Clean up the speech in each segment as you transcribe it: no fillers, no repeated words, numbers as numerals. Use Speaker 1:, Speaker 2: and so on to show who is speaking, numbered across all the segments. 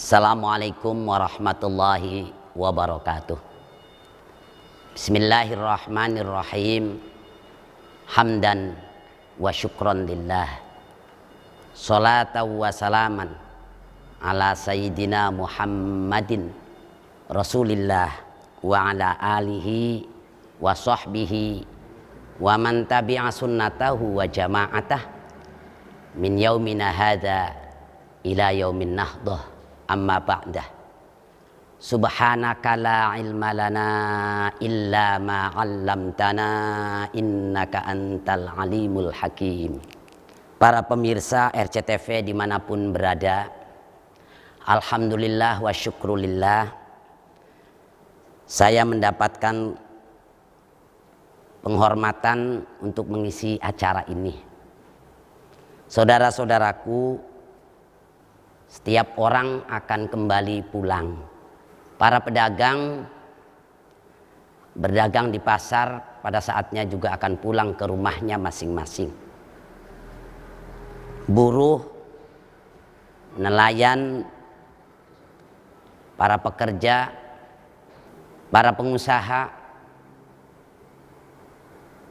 Speaker 1: Assalamualaikum warahmatullahi wabarakatuh. Bismillahirrahmanirrahim. Hamdan wa syukran lillah. Salatan wa salaman ala sayyidina Muhammadin Rasulillah wa ala alihi wa sahbihi wa man tabi'a sunnatahu wa jama'atah min yaumina hadha ila yaumin nahdah. Amma ba'dah. Subhanaka la ilma lana illa ma 'allamtana innaka antal alimul hakim. Para pemirsa RCTV dimanapun berada, alhamdulillah wa syukrulillah, saya mendapatkan penghormatan untuk mengisi acara ini. Saudara-saudaraku, setiap orang akan kembali pulang. Para pedagang berdagang di pasar pada saatnya juga akan pulang ke rumahnya masing-masing. Buruh, nelayan, para pekerja, para pengusaha,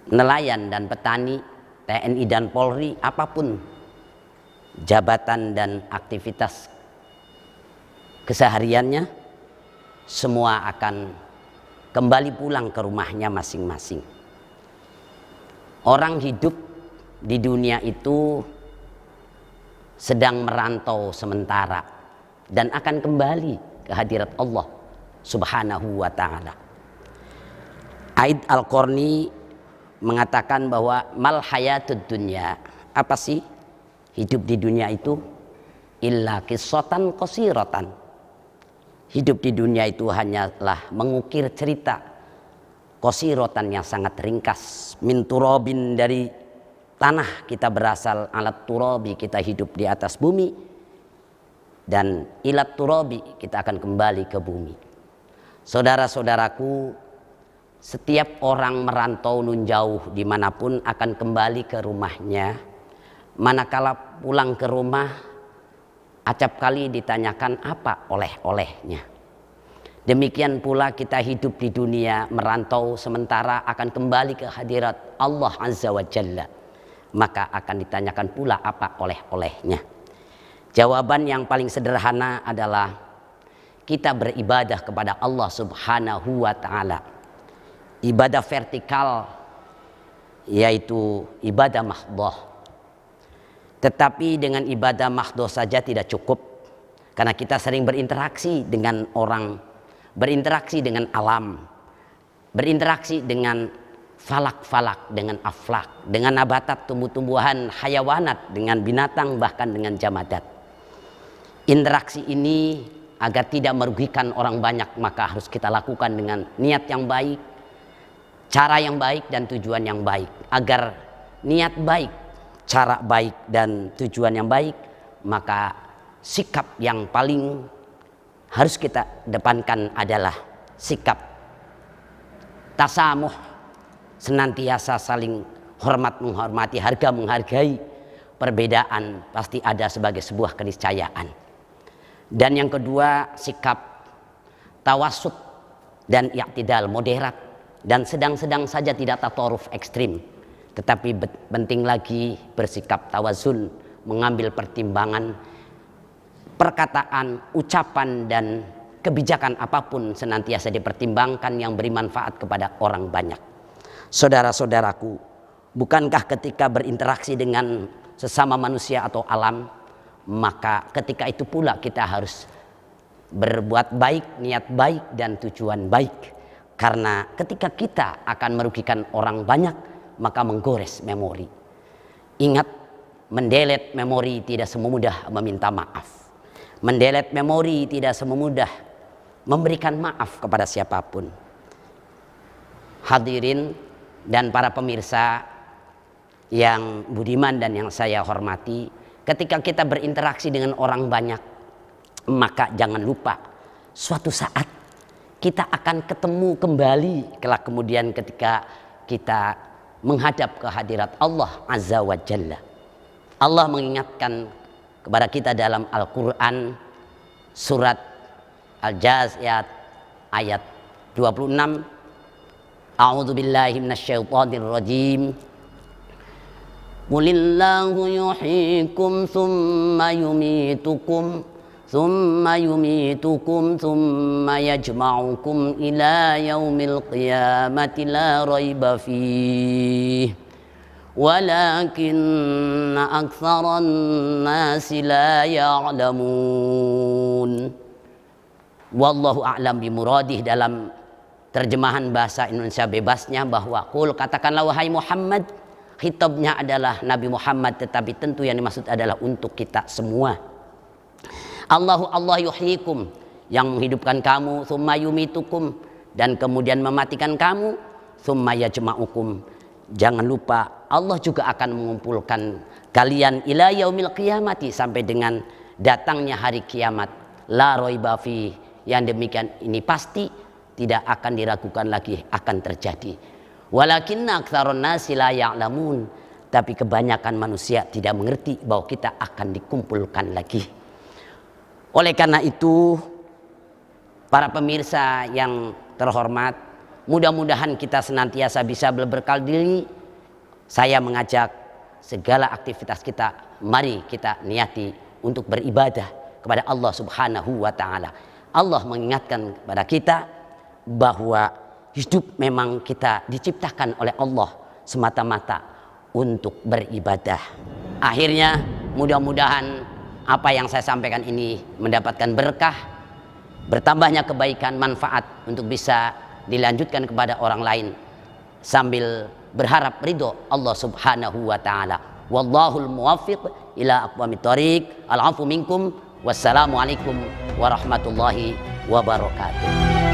Speaker 1: nelayan dan petani, TNI dan Polri, apapun jabatan dan aktivitas kesehariannya, semua akan kembali pulang ke rumahnya masing-masing. Orang hidup di dunia itu sedang merantau sementara dan akan kembali ke hadirat Allah Subhanahu wa ta'ala. Aid Al-Qarni mengatakan bahwa mal hayatud dunya, apa sih hidup di dunia itu? Illa qissatan qasiratan. Hidup di dunia itu hanyalah mengukir cerita qasiratan yang sangat ringkas. Min turabin, dari tanah kita berasal, alat turabi kita hidup di atas bumi, dan ilat turabi kita akan kembali ke bumi. Saudara-saudaraku, setiap orang merantau nun jauh dimanapun akan kembali ke rumahnya. Manakala pulang ke rumah, acap kali ditanyakan apa oleh-olehnya. Demikian pula kita hidup di dunia merantau sementara akan kembali ke hadirat Allah Azza wa Jalla. Maka akan ditanyakan pula apa oleh-olehnya. Jawaban yang paling sederhana adalah kita beribadah kepada Allah Subhanahu wa ta'ala. Ibadah vertikal, yaitu ibadah mahdhah. Tetapi dengan ibadah mahdhah saja tidak cukup, karena kita sering berinteraksi dengan orang, berinteraksi dengan alam, berinteraksi dengan falak-falak, dengan aflak, dengan nabatat, tumbuh-tumbuhan, hayawanat, dengan binatang, bahkan dengan jamadat. Interaksi ini agar tidak merugikan orang banyak, maka harus kita lakukan dengan niat yang baik, cara yang baik, dan tujuan yang baik. Agar niat baik, cara baik, dan tujuan yang baik, maka sikap yang paling harus kita depankan adalah sikap tasamuh, senantiasa saling hormat menghormati, harga menghargai. Perbedaan pasti ada sebagai sebuah keniscayaan. Dan yang kedua, sikap tawasut dan i'tidal, moderat dan sedang-sedang saja, tidak tatoruf ekstrim. Tetapi penting lagi bersikap tawazun, mengambil pertimbangan perkataan, ucapan, dan kebijakan apapun senantiasa dipertimbangkan yang beri manfaat kepada orang banyak. Saudara-saudaraku, bukankah ketika berinteraksi dengan sesama manusia atau alam, maka ketika itu pula kita harus berbuat baik, niat baik, dan tujuan baik. Karena ketika kita akan merugikan orang banyak, maka menggores memori. Ingat, mendelete memori tidak semudah meminta maaf. Mendelete memori tidak semudah memberikan maaf kepada siapapun. Hadirin dan para pemirsa yang budiman dan yang saya hormati, ketika kita berinteraksi dengan orang banyak, maka jangan lupa suatu saat kita akan ketemu kembali kelak kemudian ketika kita menghadap ke hadirat Allah Azza wa Jalla. Allah mengingatkan kepada kita dalam Al-Quran surat Al-Jaziyat ayat 26. A'udzubillahi minasyaitonirrajim. Qulillahu yuhyikum thumma yumitukum thumma yajma'ukum ila yaumil qiyamati la raiba fihi walakinna aktsaran nasi la ya'lamun. Wallahu a'lam bimuradih. Dalam terjemahan bahasa Indonesia bebasnya bahwa qul, katakanlah wahai Muhammad, khitabnya adalah Nabi Muhammad, tetapi tentu yang dimaksud adalah untuk kita semua. Allah yuhyikum, yang menghidupkan kamu, tsumma yumitukum, dan kemudian mematikan kamu, tsumma yajma'ukum. Jangan lupa Allah juga akan mengumpulkan kalian ila yaumil qiyamati, sampai dengan datangnya hari kiamat. La raiba fi, yang demikian ini pasti tidak akan diragukan lagi akan terjadi. Walakinna aktsarun nasi la ya'lamun, tapi kebanyakan manusia tidak mengerti bahwa kita akan dikumpulkan lagi. Oleh karena itu, para pemirsa yang terhormat, mudah-mudahan kita senantiasa bisa berbekal diri. Saya mengajak segala aktivitas kita, mari kita niati untuk beribadah kepada Allah Subhanahu wa Ta'ala. Allah mengingatkan kepada kita bahwa hidup memang kita diciptakan oleh Allah semata-mata untuk beribadah. Akhirnya mudah-mudahan apa yang saya sampaikan ini mendapatkan berkah, bertambahnya kebaikan, manfaat untuk bisa dilanjutkan kepada orang lain sambil berharap ridho Allah Subhanahu wa Ta'ala. Wallahul muwaffiq ila aqwamit thoriq. Al-'afwu minkum. Wassalamualaikum warahmatullahi wabarakatuh.